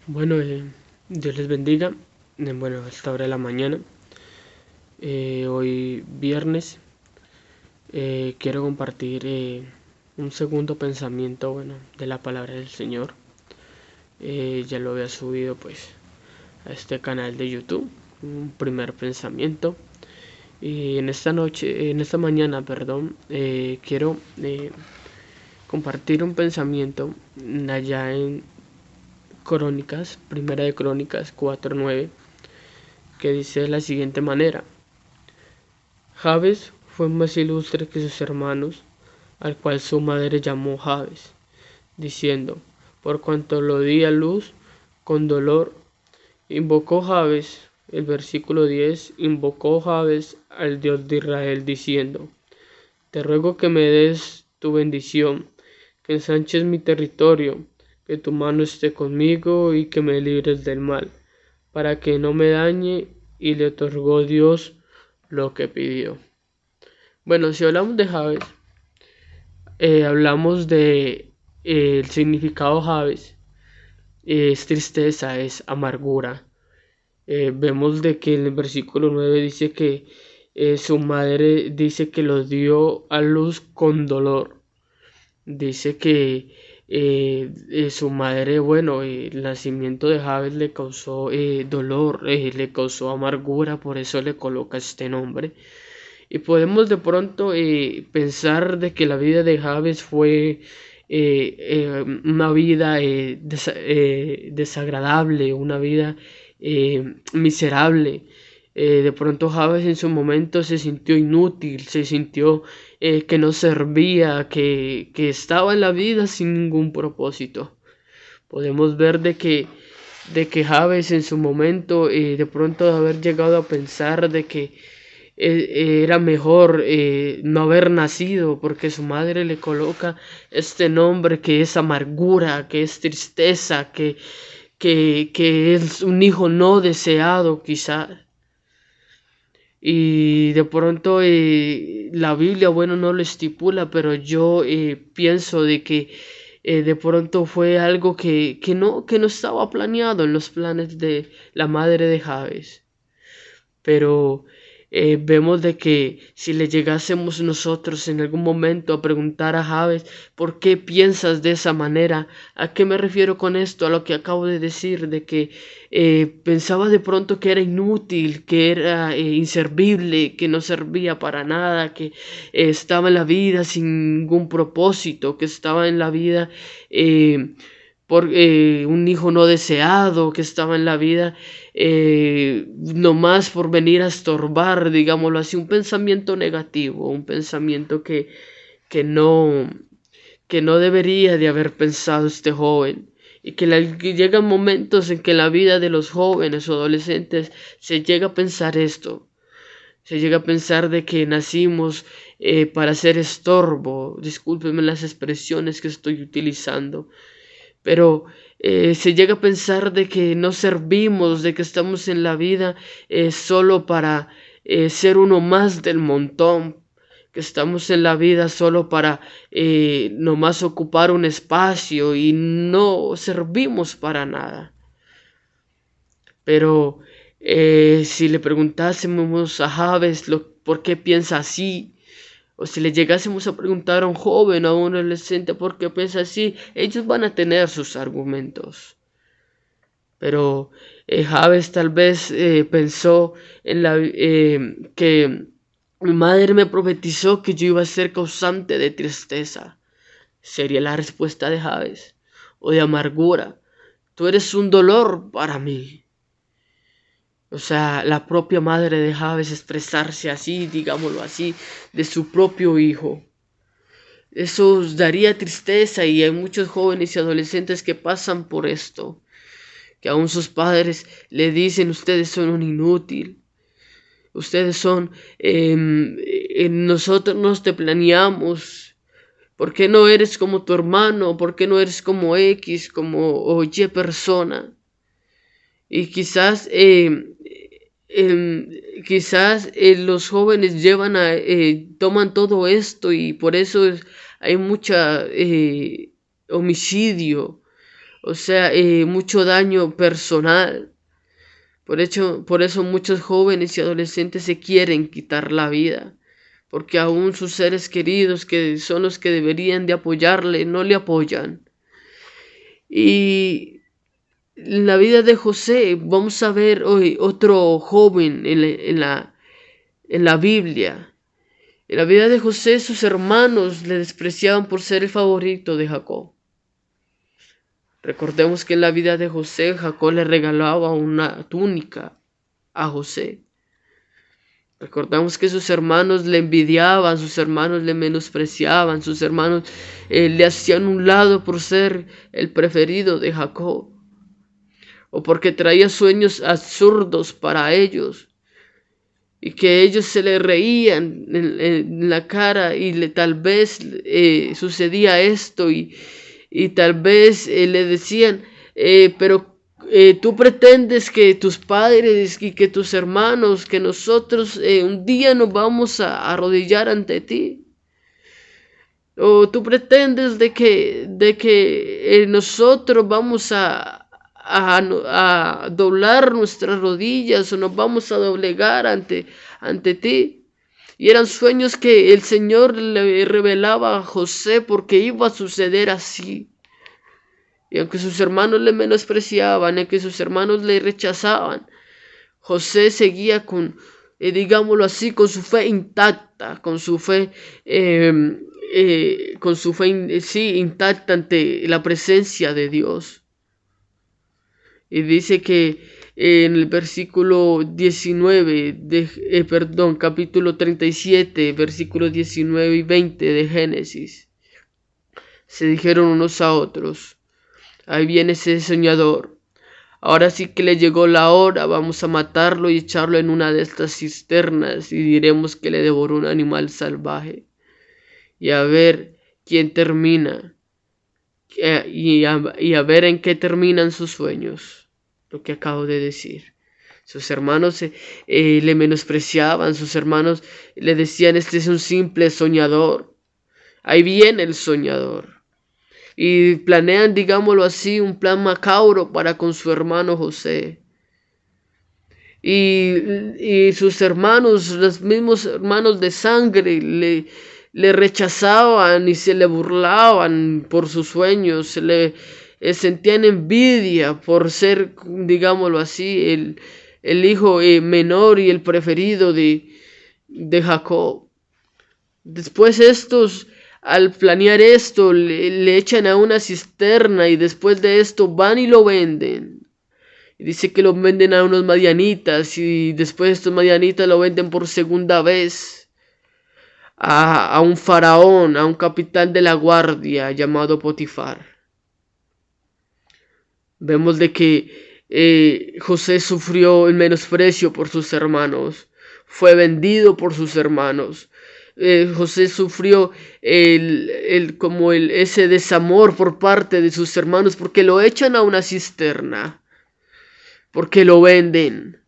Bueno, Dios les bendiga. Bueno, a esta hora de la mañana, hoy viernes, quiero compartir un segundo pensamiento, bueno, de la palabra del Señor. Ya lo había subido pues a este canal de YouTube, un primer pensamiento. Y en esta mañana, perdón, quiero compartir un pensamiento allá en Crónicas, Primera de Crónicas 4:9, que dice de la siguiente manera: Jabes fue más ilustre que sus hermanos, al cual su madre llamó Jabes, diciendo: por cuanto lo di a luz con dolor. Invocó Jabes, el versículo 10, invocó Jabes al Dios de Israel, diciendo: te ruego que me des tu bendición, que ensanches mi territorio, que tu mano esté conmigo y que me libres del mal, para que no me dañe. Y le otorgó Dios lo que pidió. Bueno, si hablamos de Jabes, hablamos de el significado Jabes, es tristeza, es amargura. Vemos de que en el versículo 9 dice que su madre dice que lo dio a luz con dolor. Dice que su madre, bueno, el nacimiento de Jabes le causó dolor, le causó amargura, por eso le coloca este nombre. Y podemos de pronto pensar de que la vida de Jabes fue una vida desagradable, una vida miserable. De pronto Jabes en su momento se sintió inútil, se sintió que no servía, que estaba en la vida sin ningún propósito. Podemos ver de que Jabes en su momento, de pronto de haber llegado a pensar de que era mejor no haber nacido, porque su madre le coloca este nombre que es amargura, que es tristeza, que es un hijo no deseado quizás. Y de pronto la Biblia, bueno, no lo estipula, pero yo pienso de que de pronto fue algo que no estaba planeado en los planes de la madre de Jabes. Pero vemos de que si le llegásemos nosotros en algún momento a preguntar a Jabes: ¿por qué piensas de esa manera? ¿A qué me refiero con esto? A lo que acabo de decir, de que pensaba de pronto que era inútil, que era inservible, que no servía para nada, que estaba en la vida sin ningún propósito, que estaba en la vida por un hijo no deseado, que estaba en la vida nomás por venir a estorbar, digámoslo así, un pensamiento negativo, un pensamiento que no, que no debería de haber pensado este joven. Y que llegan momentos en que en la vida de los jóvenes o adolescentes se llega a pensar esto. Se llega a pensar de que nacimos para ser estorbo. Discúlpenme las expresiones que estoy utilizando, pero se llega a pensar de que no servimos, de que estamos en la vida solo para ser uno más del montón, que estamos en la vida solo para nomás ocupar un espacio y no servimos para nada. Pero si le preguntásemos a Javes por qué piensa así, o si le llegásemos a preguntar a un joven o a un adolescente por qué piensa así, ellos van a tener sus argumentos. Pero Javes tal vez pensó en que mi madre me profetizó que yo iba a ser causante de tristeza. Sería la respuesta de Javes, o de amargura. Tú eres un dolor para mí. O sea, la propia madre de Javes expresarse así, digámoslo así, de su propio hijo. Eso os daría tristeza, y hay muchos jóvenes y adolescentes que pasan por esto, que aún sus padres le dicen: ustedes son un inútil, ustedes son, nosotros nos te planeamos, ¿por qué no eres como tu hermano? ¿Por qué no eres como X, como o Y persona? Y quizás los jóvenes toman todo esto, y por eso hay mucha homicidio, o sea, mucho daño personal. Por eso muchos jóvenes y adolescentes se quieren quitar la vida, porque aún sus seres queridos, que son los que deberían de apoyarle, no le apoyan. Y en la vida de José vamos a ver hoy otro joven en la Biblia. En la vida de José, sus hermanos le despreciaban por ser el favorito de Jacob. Recordemos que en la vida de José, Jacob le regalaba una túnica a José. Recordamos que sus hermanos le envidiaban, sus hermanos le menospreciaban, sus hermanos le hacían un lado por ser el preferido de Jacob, o porque traía sueños absurdos para ellos, y que ellos se le reían en la cara y tal vez sucedía esto y tal vez le decían, pero tú pretendes que tus padres y que tus hermanos, que nosotros un día nos vamos a arrodillar ante ti. O tú pretendes de que nosotros vamos a doblar nuestras rodillas o nos vamos a doblegar ante ti. Y eran sueños que el Señor le revelaba a José porque iba a suceder así. Y aunque sus hermanos le menospreciaban, aunque sus hermanos le rechazaban, José seguía digámoslo así, con su fe intacta, intacta ante la presencia de Dios. Y dice que en el versículo 19, capítulo 37, versículos 19 y 20 de Génesis, se dijeron unos a otros, ahí viene ese soñador, ahora sí que le llegó la hora, vamos a matarlo y echarlo en una de estas cisternas y diremos que le devoró un animal salvaje. Y a ver quién termina, y a ver en qué terminan sus sueños, lo que acabo de decir. Sus hermanos le menospreciaban, sus hermanos le decían, este es un simple soñador. Ahí viene el soñador. Y planean, digámoslo así, un plan macabro para con su hermano José. Y sus hermanos, los mismos hermanos de sangre, le rechazaban y se le burlaban por sus sueños, se le sentían envidia por ser, digámoslo así, el hijo menor y el preferido de Jacob. Después estos, al planear esto, le echan a una cisterna y después de esto van y lo venden. Y dice que lo venden a unos madianitas y después estos madianitas lo venden por segunda vez a un faraón, a un capitán de la guardia llamado Potifar. Vemos de que José sufrió el menosprecio por sus hermanos, fue vendido por sus hermanos. José sufrió ese desamor por parte de sus hermanos porque lo echan a una cisterna, porque lo venden.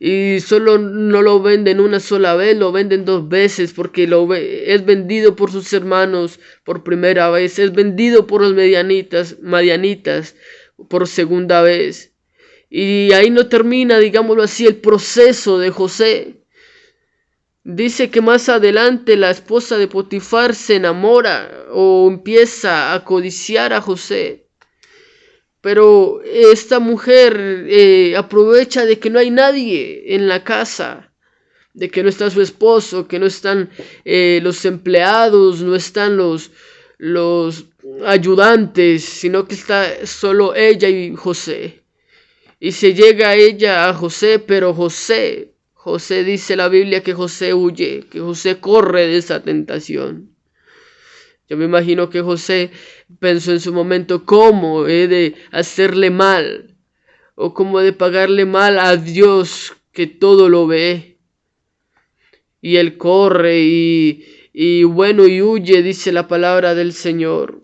Y solo no lo venden una sola vez, lo venden dos veces, porque es vendido por sus hermanos por primera vez, es vendido por los madianitas por segunda vez. Y ahí no termina, digámoslo así, el proceso de José. Dice que más adelante la esposa de Potifar se enamora o empieza a codiciar a José. Pero esta mujer aprovecha de que no hay nadie en la casa, de que no está su esposo, que no están los empleados, no están los ayudantes, sino que está solo ella y José. Y se llega ella a José, pero José dice la Biblia que José huye, que José corre de esa tentación. Yo me imagino que José pensó en su momento cómo he de hacerle mal o cómo he de pagarle mal a Dios que todo lo ve. Y él corre y huye, dice la palabra del Señor.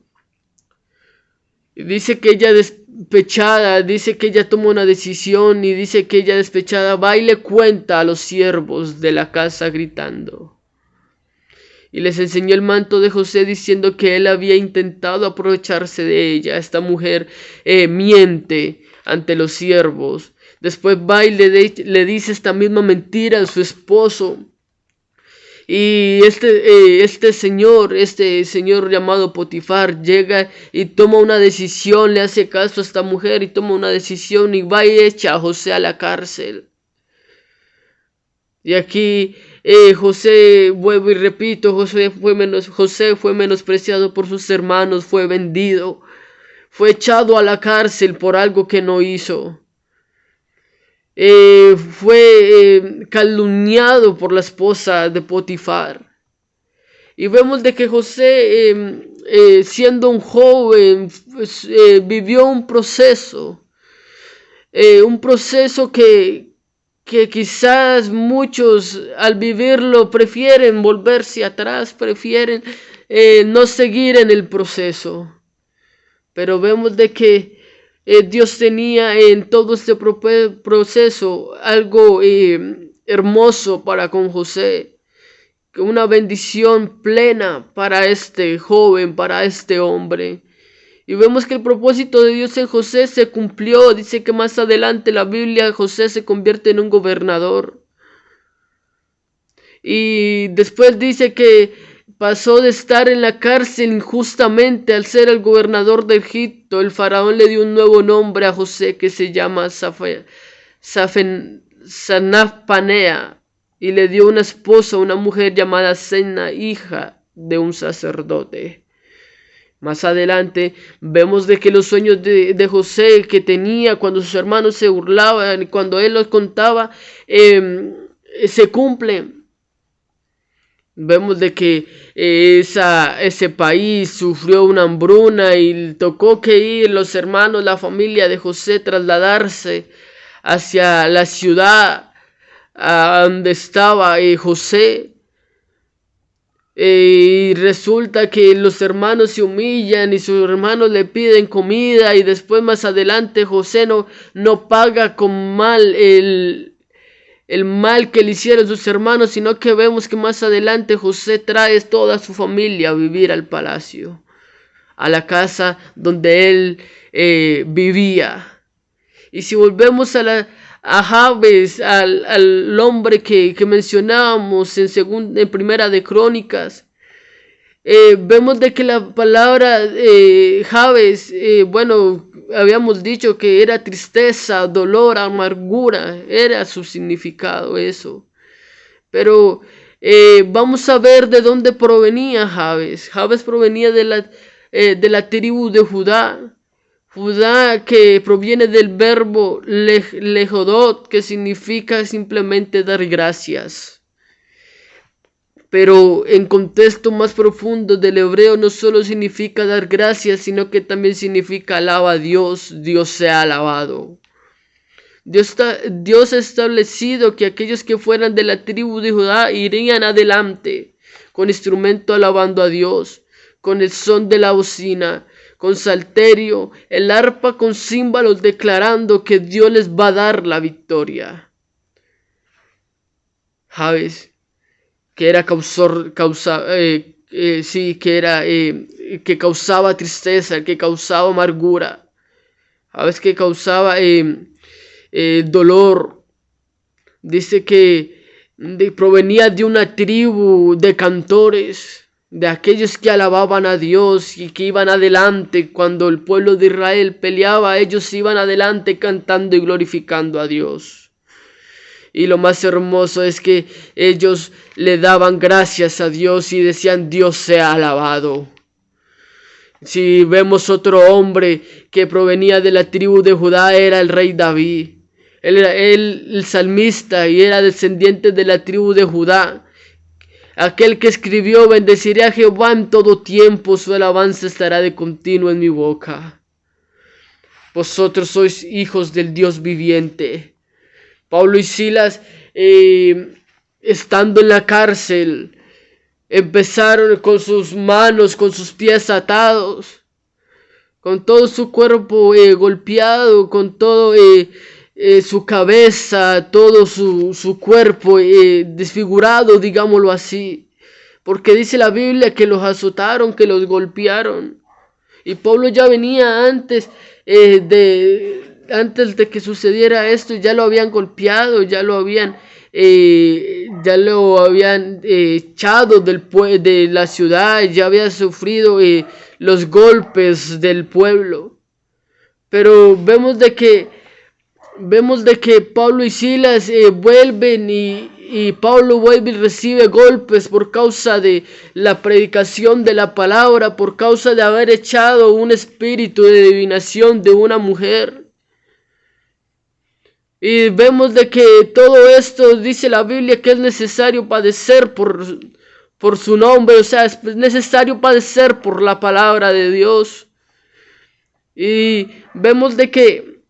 Dice que ella despechada, dice que ella toma una decisión y dice que ella despechada va y le cuenta a los siervos de la casa gritando. y les enseñó el manto de José, diciendo que él había intentado aprovecharse de ella. Esta mujer miente ante los siervos. Después va y le dice esta misma mentira a su esposo. Y este señor llamado Potifar llega y toma una decisión, le hace caso a esta mujer y toma una decisión y va y echa a José a la cárcel. Y aquí José, vuelvo y repito, José fue menospreciado por sus hermanos, fue vendido, fue echado a la cárcel por algo que no hizo. Fue calumniado por la esposa de Potifar. Y vemos de que José, siendo un joven, vivió un proceso que quizás muchos al vivirlo prefieren volverse atrás, prefieren no seguir en el proceso. Pero vemos de que Dios tenía en todo este proceso algo hermoso para con José, una bendición plena para este joven, para este hombre. Y vemos que el propósito de Dios en José se cumplió. Dice que más adelante la Biblia, José se convierte en un gobernador. Y después dice que pasó de estar en la cárcel injustamente al ser el gobernador de Egipto. El faraón le dio un nuevo nombre a José que se llama Sanappanea, y le dio una esposa, una mujer llamada Sena, hija de un sacerdote. Más adelante vemos de que los sueños de José que tenía cuando sus hermanos se burlaban y cuando él los contaba se cumplen. Vemos de que ese país sufrió una hambruna y tocó que ir los hermanos, la familia de José, trasladarse hacia la ciudad donde estaba José. Y resulta que los hermanos se humillan y sus hermanos le piden comida, y después más adelante José no paga con mal el mal que le hicieron sus hermanos, sino que vemos que más adelante José trae toda su familia a vivir al palacio, a la casa donde él vivía. Y si volvemos a Jabes, al hombre que mencionábamos en Primera de Crónicas, vemos de que la palabra Jabes, habíamos dicho que era tristeza, dolor, amargura, era su significado eso. Pero vamos a ver de dónde provenía Jabes. Jabes provenía de la tribu de Judá. Judá, que proviene del verbo lejodot, que significa simplemente dar gracias. Pero en contexto más profundo del hebreo no solo significa dar gracias, sino que también significa alaba a Dios, Dios sea alabado. Dios ha establecido que aquellos que fueran de la tribu de Judá irían adelante con instrumento alabando a Dios, con el son de la bocina, con salterio, el arpa, con címbalos, declarando que Dios les va a dar la victoria. Jabes, que era que causaba tristeza, que causaba amargura, Jabes que causaba dolor. Dice que provenía de una tribu de cantores, de aquellos que alababan a Dios y que iban adelante. Cuando el pueblo de Israel peleaba, ellos iban adelante cantando y glorificando a Dios. Y lo más hermoso es que ellos le daban gracias a Dios y decían: Dios sea alabado. Si vemos otro hombre que provenía de la tribu de Judá, era el rey David. Él era el salmista y era descendiente de la tribu de Judá. Aquel que escribió: bendeciré a Jehová en todo tiempo, su alabanza estará de continuo en mi boca. Vosotros sois hijos del Dios viviente. Pablo y Silas, estando en la cárcel, empezaron con sus manos, con sus pies atados, con todo su cuerpo golpeado, con todo su cabeza, todo su cuerpo desfigurado, digámoslo así. porque dice la Biblia que los azotaron, que los golpearon. Y Pablo ya venía antes de que sucediera esto, ya lo habían golpeado, ya lo habían echado de la ciudad, ya había sufrido los golpes del pueblo. Pero vemos de que Pablo y Silas vuelven y Pablo vuelve y recibe golpes por causa de la predicación de la palabra, por causa de haber echado un espíritu de adivinación de una mujer. Y vemos de que todo esto dice la Biblia que es necesario padecer por su nombre, o sea, es necesario padecer por la palabra de Dios. Y vemos de que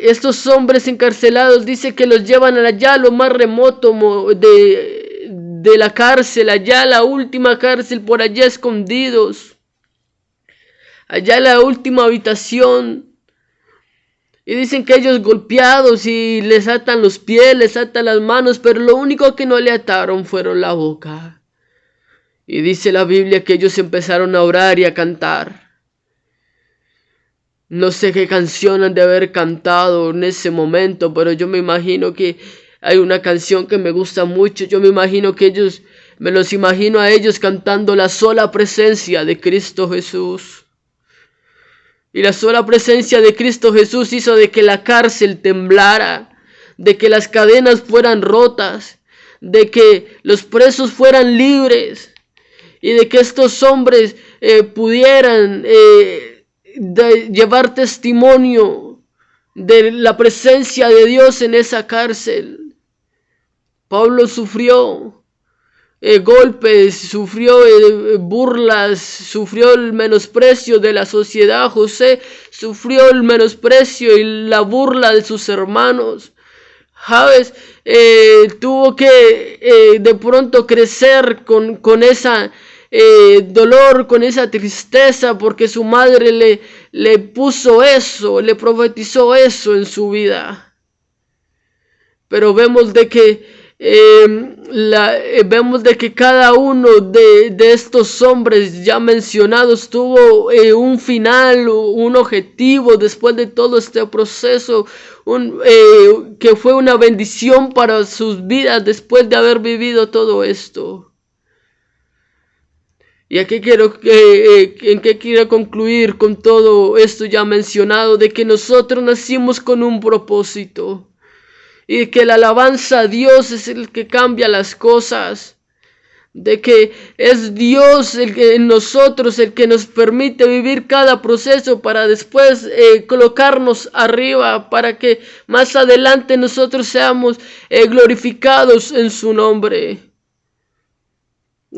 estos hombres encarcelados dice que los llevan allá a lo más remoto de la cárcel, allá a la última cárcel, por allá escondidos, allá en la última habitación. Y dicen que ellos golpeados y les atan los pies, les atan las manos, pero lo único que no le ataron fueron la boca. Y dice la Biblia que ellos empezaron a orar y a cantar. No sé qué canción han de haber cantado en ese momento, pero yo me imagino que hay una canción que me gusta mucho. Yo me imagino que me los imagino a ellos cantando la sola presencia de Cristo Jesús. Y la sola presencia de Cristo Jesús hizo de que la cárcel temblara, de que las cadenas fueran rotas, de que los presos fueran libres y de que estos hombres pudieran llevar testimonio de la presencia de Dios en esa cárcel. Pablo sufrió golpes, sufrió burlas, sufrió el menosprecio de la sociedad. José sufrió el menosprecio y la burla de sus hermanos. Javes tuvo que de pronto crecer con esa dolor, con esa tristeza, porque su madre le puso eso, le profetizó eso en su vida. Pero vemos de que cada uno de estos hombres ya mencionados tuvo un final, un objetivo después de todo este proceso, que fue una bendición para sus vidas después de haber vivido todo esto. Y aquí en qué quiero concluir con todo esto ya mencionado, de que nosotros nacimos con un propósito. Y que la alabanza a Dios es el que cambia las cosas. De que es Dios en nosotros el que nos permite vivir cada proceso para después colocarnos arriba, para que más adelante nosotros seamos glorificados en su nombre.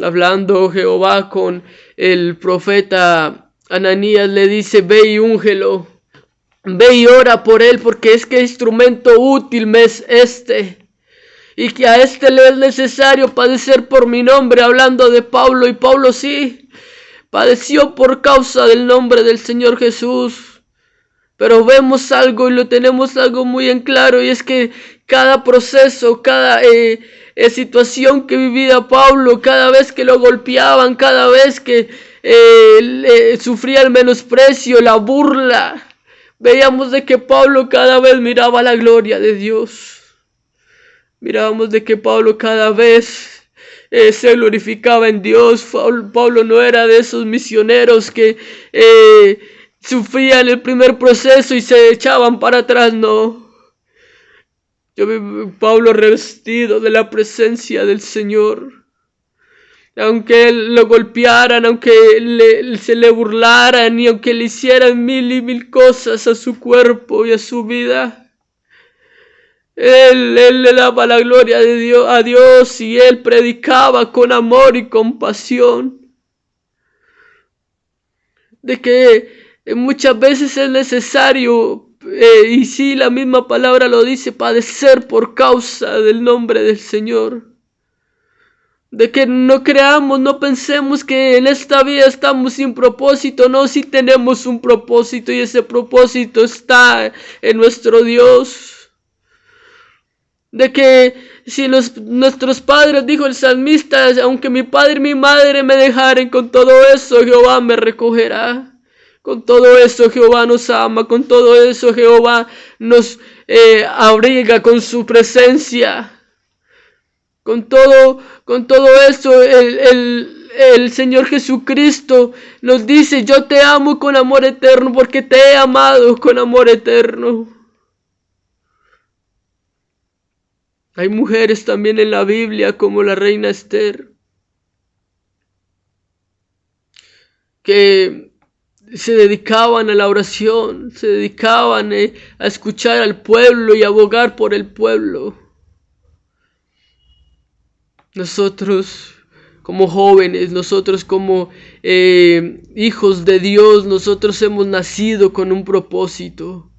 Hablando Jehová con el profeta Ananías, le dice: ve y úngelo. Ve y ora por él, porque es que instrumento útil me es este. Y que a este le es necesario padecer por mi nombre. Hablando de Pablo, y Pablo sí padeció por causa del nombre del Señor Jesús. Pero vemos algo y lo tenemos algo muy en claro, y es que cada proceso, cada situación que vivía Pablo, cada vez que lo golpeaban, cada vez que sufría el menosprecio, la burla, veíamos de que Pablo cada vez miraba la gloria de Dios. Mirábamos de que Pablo cada vez se glorificaba en Dios. Pablo no era de esos misioneros que sufrían el primer proceso y se echaban para atrás, no. Yo vi a Pablo revestido de la presencia del Señor. Aunque lo golpearan, aunque se le burlaran y aunque le hicieran mil y mil cosas a su cuerpo y a su vida, él le daba la gloria de Dios, a Dios, y él predicaba con amor y compasión. De que muchas veces es necesario, y sí, la misma palabra lo dice, padecer por causa del nombre del Señor. De que no creamos, no pensemos que en esta vida estamos sin propósito. No, sí tenemos un propósito, y ese propósito está en nuestro Dios. de que si nuestros padres, dijo el salmista, aunque mi padre y mi madre me dejaren, con todo eso Jehová me recogerá. Con todo eso Jehová nos ama, con todo eso Jehová nos abriga con su presencia. Con todo eso el Señor Jesucristo nos dice: yo te amo con amor eterno, porque te he amado con amor eterno. Hay mujeres también en la Biblia, como la reina Esther, que se dedicaban a la oración, se dedicaban a escuchar al pueblo y a abogar por el pueblo. Nosotros como jóvenes, nosotros como hijos de Dios, nosotros hemos nacido con un propósito.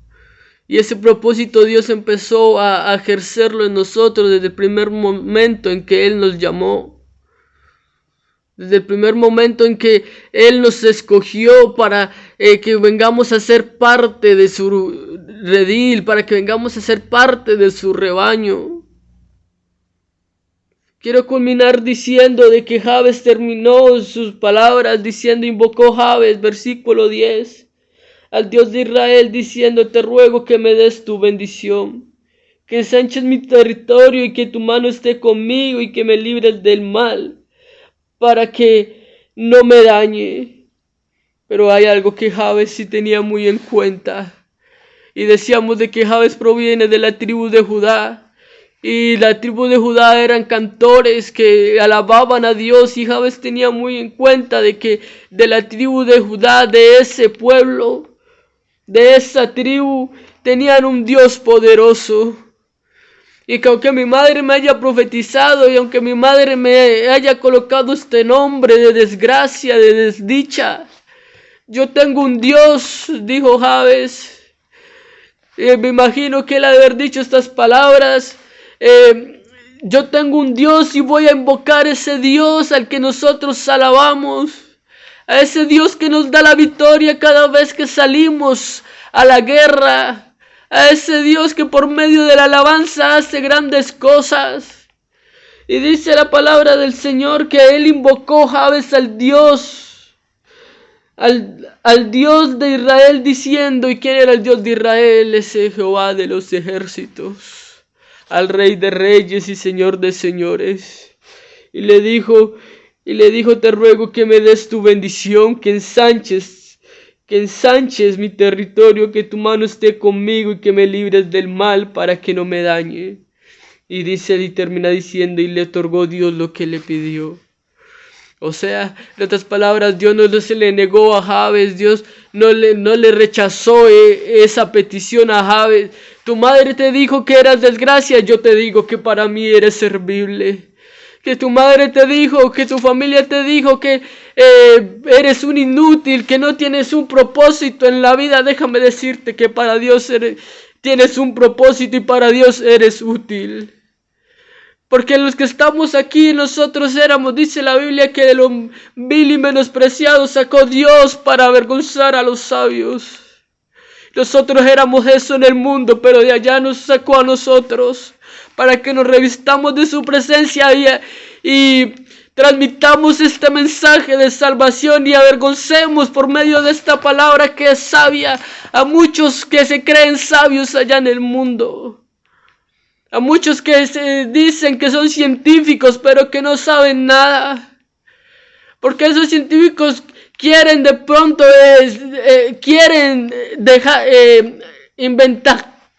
Y ese propósito Dios empezó a ejercerlo en nosotros desde el primer momento en que Él nos llamó. Desde el primer momento en que Él nos escogió para que vengamos a ser parte de su redil, para que vengamos a ser parte de su rebaño. Quiero culminar diciendo de que Jabes terminó sus palabras diciendo, invocó Jabes, versículo 10, al Dios de Israel diciendo: te ruego que me des tu bendición, que ensanches mi territorio y que tu mano esté conmigo y que me libres del mal, para que no me dañe. Pero hay algo que Jabes sí tenía muy en cuenta, y decíamos de que Jabes proviene de la tribu de Judá. Y la tribu de Judá eran cantores que alababan a Dios, y Jabes tenía muy en cuenta de que de la tribu de Judá, de ese pueblo, de esa tribu, tenían un Dios poderoso. Y que aunque mi madre me haya profetizado y aunque mi madre me haya colocado este nombre de desgracia, de desdicha, yo tengo un Dios, dijo Jabes. Me imagino que él ha de haber dicho estas palabras: yo tengo un Dios y voy a invocar ese Dios al que nosotros alabamos, a ese Dios que nos da la victoria cada vez que salimos a la guerra, a ese Dios que por medio de la alabanza hace grandes cosas. Y dice la palabra del Señor que él invocó Jabes al Dios de Israel, diciendo: ¿y quién era el Dios de Israel? Ese Jehová de los ejércitos, al Rey de reyes y Señor de señores. Y le dijo: te ruego que me des tu bendición, que ensanches mi territorio, que tu mano esté conmigo y que me libres del mal para que no me dañe. Y dice, y termina diciendo: y le otorgó Dios lo que le pidió. O sea, en otras palabras, Dios no se le negó a Jabes, Dios no le rechazó esa petición a Jabes. Tu madre te dijo que eras desgracia, yo te digo que para mí eres servible. Que tu madre te dijo, que tu familia te dijo que eres un inútil, que no tienes un propósito en la vida. Déjame decirte que para Dios tienes un propósito y para Dios eres útil. Porque los que estamos aquí, nosotros éramos, dice la Biblia, que de lo vil y menospreciado sacó Dios para avergonzar a los sabios. Nosotros éramos eso en el mundo, pero de allá nos sacó a nosotros para que nos revistamos de su presencia y transmitamos este mensaje de salvación y avergoncemos por medio de esta palabra que es sabia a muchos que se creen sabios allá en el mundo. A muchos que se dicen que son científicos, pero que no saben nada. Porque esos científicos quieren de pronto,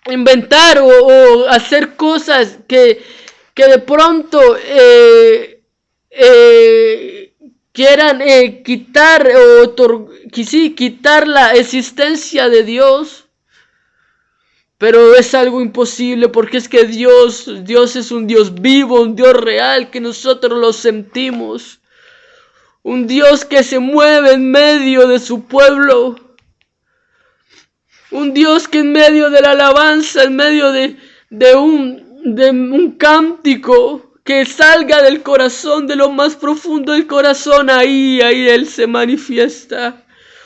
inventar o hacer cosas que de pronto quieran quitar la existencia de Dios. Pero es algo imposible, porque es que Dios es un Dios vivo, un Dios real, que nosotros lo sentimos. Un Dios que se mueve en medio de su pueblo. Un Dios que en medio de la alabanza, en medio de un cántico que salga del corazón, de lo más profundo del corazón, ahí Él se manifiesta.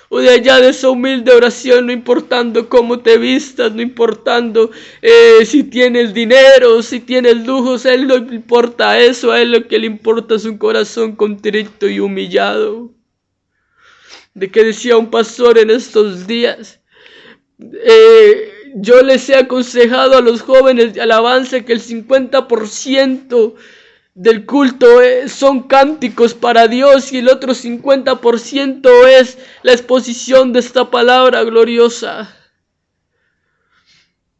o de allá de esa humilde oración, no importando cómo te vistas, no importando si tienes dinero, si tienes lujos, a Él no le importa eso, a Él lo que le importa es un corazón contrito y humillado. De que decía un pastor en estos días, yo les he aconsejado a los jóvenes de alabanza que el 50% del culto son cánticos para Dios y el otro 50% es la exposición de esta palabra gloriosa.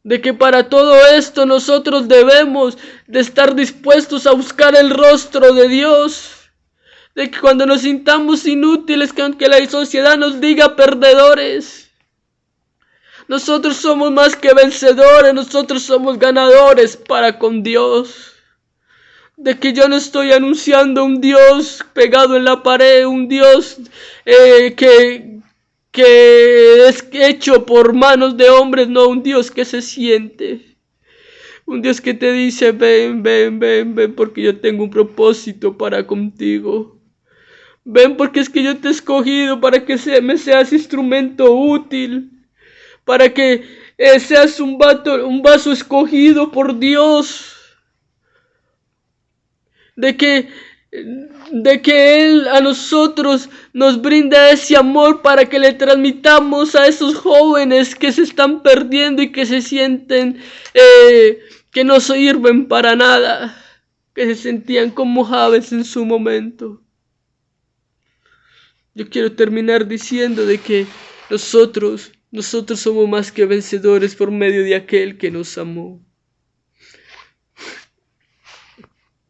De que para todo esto nosotros debemos de estar dispuestos a buscar el rostro de Dios. De que cuando nos sintamos inútiles, que aunque la sociedad nos diga perdedores, nosotros somos más que vencedores, nosotros somos ganadores para con Dios. De que yo no estoy anunciando un Dios pegado en la pared, un Dios que es hecho por manos de hombres, no un Dios que se siente. Un Dios que te dice, ven, ven, ven, ven, porque yo tengo un propósito para contigo. Ven porque es que yo te he escogido para que me seas instrumento útil. Para que seas un vaso escogido por Dios. De que Él a nosotros nos brinda ese amor para que le transmitamos a esos jóvenes que se están perdiendo y que se sienten que no sirven para nada, que se sentían como aves en su momento. Yo quiero terminar diciendo de que nosotros somos más que vencedores por medio de aquel que nos amó.